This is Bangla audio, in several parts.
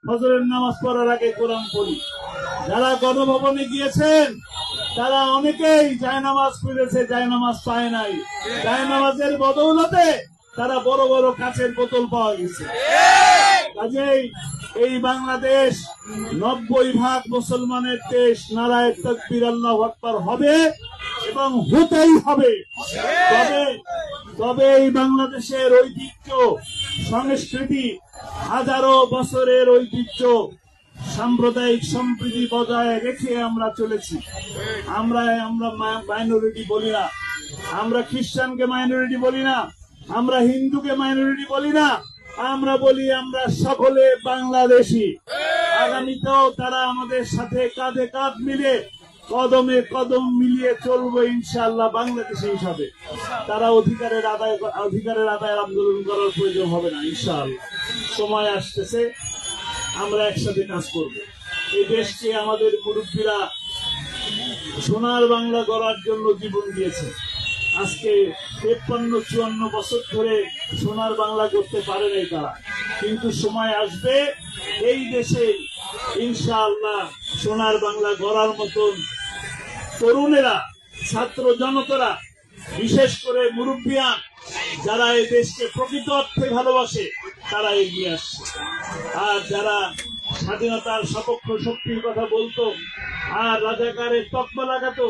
ফজরের নামাজ পড়ার আগে কোরআন পড়ি। যারা গণভবনে গিয়েছেন তারা অনেকেই জায়নামাজ খুঁজেছে, জায়নামাজ পায় নাই। জায়নামাজের বদৌলতে তারা বড় বড় কাচের বোতল পাওয়া গেছে। কাজেই এই বাংলাদেশ 90% মুসলমানের দেশ। নারায়ে তাকবীর, আল্লাহু আকবার হবে এবং হতেই হবে। তবে এই বাংলাদেশের ঐতিহ্য, সংস্কৃতি, হাজারো বছরের ঐতিহ্য, সাম্প্রদায়িক সম্প্রীতি বজায় রেখে আমরা চলেছি। আমরা মাইনরিটি বলি না, আমরা খ্রিস্টানকে মাইনরিটি বলি না, আমরা হিন্দুকে মাইনরিটি বলি না, আমরা বলি আমরা সকলে বাংলাদেশি। আগামীতেও তারা আমাদের সাথে কাঁধে কাঁধ মিলে, কদমে কদম মিলিয়ে চলবে ইনশাআল্লাহ বাংলাদেশি হিসাবে। তারা অধিকারের আদায়ের আন্দোলন করার প্রয়োজন হবে না ইনশাআল্লাহ। সময় আসতেছে, আমরা একসাথে কাজ করব। এই দেশকে আমাদের মুরব্বীরা সোনার বাংলা গড়ার জন্য জীবন দিয়েছে। আজকে 53-54 বছর ধরে সোনার বাংলা করতে পারে নাই তারা, কিন্তু সময় আসবে এই দেশে ইনশাআল্লাহ সোনার বাংলা গড়ার মতন তরুণেরা, ছাত্র জনতারা, বিশেষ করে মুরব্বিয়ান যারা এই দেশকে প্রকৃত অর্থে ভালোবাসে তারা এগিয়ে আসছে। আর যারা স্বাধীনতার সপক্ষ শক্তির কথা বলতো আর রাজাকারের তকমা লাগাতো,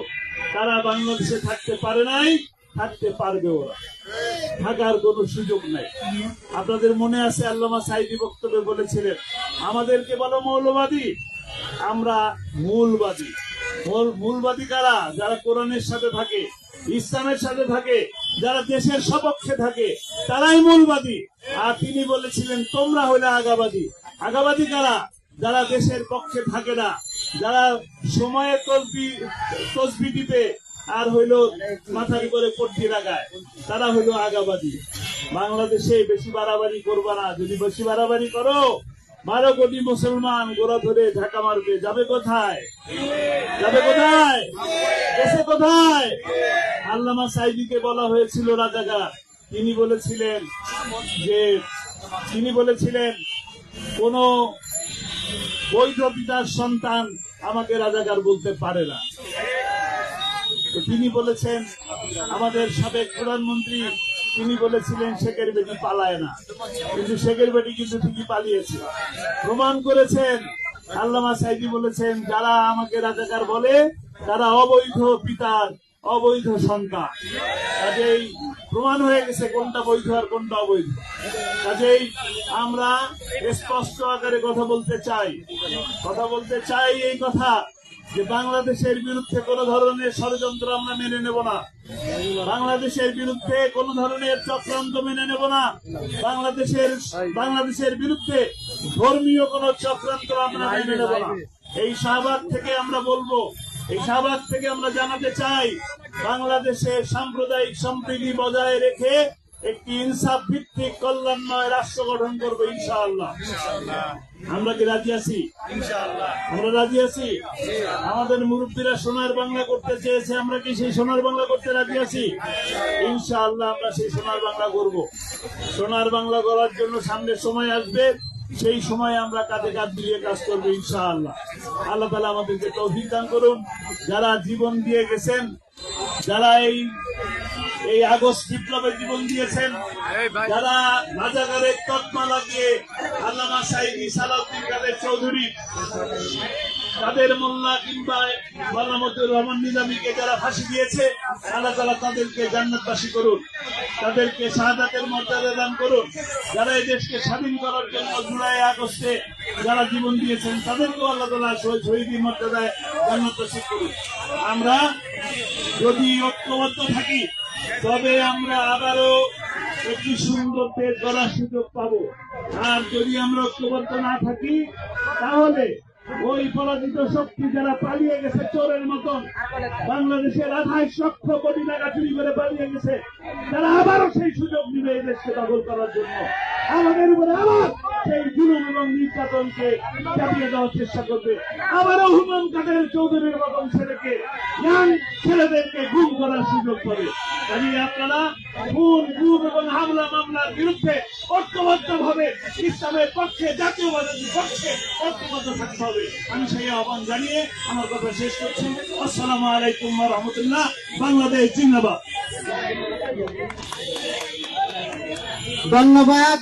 তারা বাংলাদেশে থাকতে পারে নাই, থাকতে পারবে ওরা, থাকার কোনো সুযোগ নাই। আপনাদের মনে আছে আল্লামা সাঈদী বক্তব্যে বলেছিলেন, আমাদেরকে বলো মৌলবাদী, আমরা মূলবাদী। মূলবাদী কারা? যারা কোরআনের সাথে থাকে, ইসলামের সাথে থাকে, যারা দেশের সপক্ষে থাকে, তারাই মূলবাদী। আর তিনি বলেছিলেন তোমরা হলে আগাবাদী। আগাবাদী কারা? যারা দেশের পক্ষে থাকে না, যারা সময়ে তসবি টিপে আর হইল মাথার করে পট্টি লাগায়, তারা হইল আগাবাদী। বাংলাদেশে বেশি বাড়াবাড়ি করবা না। যদি বেশি বাড়াবাড়ি করো 12 কোটি মুসলমান গোড়া ধরে ধাক্কা মারবে। যাবে কোথায়? যাবে কোথায়? দেশে কোথায়? আল্লামা সাঈদীকে বলা হয়েছিল রাজাকার। তিনি বলেছিলেন কোন বৈধ পিতার সন্তান আমাকে রাজাকার বলতে পারে না। তো তিনি বলেছেন, আমাদের সাবেক প্রধানমন্ত্রী তিনি বলেছিলেন শেখের বেটি পালায় না, কিন্তু শেখের বেটি কিন্তু ঠিকই পালিয়েছে। প্রমাণ করেছেন আল্লামা সাঈদী বলেছেন, যারা আমাকে রাজাকার বলে তারা অবৈধ পিতার অবৈধ সন্তান। কাজেই প্রমাণ হয়ে গেছে কোনটা বৈধ আর কোনটা অবৈধ। কাজেই আমরা স্পষ্ট আকারে কথা বলতে চাই এই কথা যে বাংলাদেশের বিরুদ্ধে কোন ধরনের ষড়যন্ত্র আমরা মেনে নেব না, বাংলাদেশের বিরুদ্ধে কোন ধরনের চক্রান্ত মেনে নেব না, বাংলাদেশের বিরুদ্ধে ধর্মীয় কোন চক্রান্ত আমরা মেনে নেব না। এই শাহবাগ থেকে আমরা বলবো, এই শাহবাগ থেকে আমরা জানাতে চাই, বাংলাদেশের সাম্প্রদায়িক সম্প্রীতি বজায় রেখে একটি ইনসাফ ভিত্তিক কল্যাণময় রাষ্ট্র গঠন করবো ইনশাআল্লাহ। আমরা কি রাজি আছি? আমরা রাজি আছি। আমাদের মুরব্বীরা সোনার বাংলা করতে চেয়েছে, আমরা কি সেই সোনার বাংলা করতে রাজি আছি? ইনশাআল্লাহ আমরা সেই সোনার বাংলা করব। সোনার বাংলা করার জন্য সামনে সময় আসবে, সেই সময় আমরা কাঁধে কাঁধ মিলিয়ে কাজ করবো ইনশাআল্লাহ। আল্লাহ তাআলা আমাদেরকে তৌফিক দান করুন। যারা জীবন দিয়ে গেছেন, যারা এই আগস্ট বিপ্লবে জীবন দিয়েছেন, যারা রাজাকারের তকমা লাগিয়ে আল্লামা সাঈদী, সালাউদ্দিন কাদের চৌধুরী, কাদের মোল্লা কিংবা মাওলানা রহমান নিজামীকে যারা ফাঁসি দিয়েছে, আল্লাহ তাআলা তাদেরকে জান্নাতবাসী করুন, তাদেরকে শাহাদাতের মর্যাদা দান করুন। যারা এই দেশকে স্বাধীন করার জন্য জুলাই আগস্টে যারা জীবন দিয়েছেন, তাদেরকেও আল্লাহ তাআলা শহীদ মর্যাদায় জান্নাতবাসী করুন। আমরা যদি ঐক্যবদ্ধ থাকি তবে আমরা আবারও একটি সুন্দর দেশ গড়ার সুযোগ পাবো। আর যদি আমরা ঐক্যবদ্ধ না থাকি তাহলে ওই পরাজিত শক্তি যারা পালিয়ে গেছে চোরের মতন, বাংলাদেশের 28 লক্ষ কোটি টাকা চুরি করে পালিয়ে গেছে, তারা আবারও সেই সুযোগ নিবে এই দেশকে দখল করার জন্য। আমাদের উপরে আবার সেই জুলুম এবং নির্যাতনকে চাপিয়ে দেওয়ার চেষ্টা করবে। আবারও হুমায়ুন কাদের চৌধুরীর মতন ছেলেদেরকে গুম করার সুযোগ পাবে। কাজে আপনারা খুন গুম এবং হামলা মামলার বিরুদ্ধে ঐক্যবদ্ধভাবে ইসলামের পক্ষে, জাতীয়বাদের পক্ষে ঐক্যবদ্ধ থাকতে হবে। আমি সেই আহ্বান জানিয়ে আমার কথা শেষ করছি। আসসালামু আলাইকুম ওয়া রাহমাতুল্লাহ। বাংলাদেশ জিন্দাবাদ। ধন্যবাদ।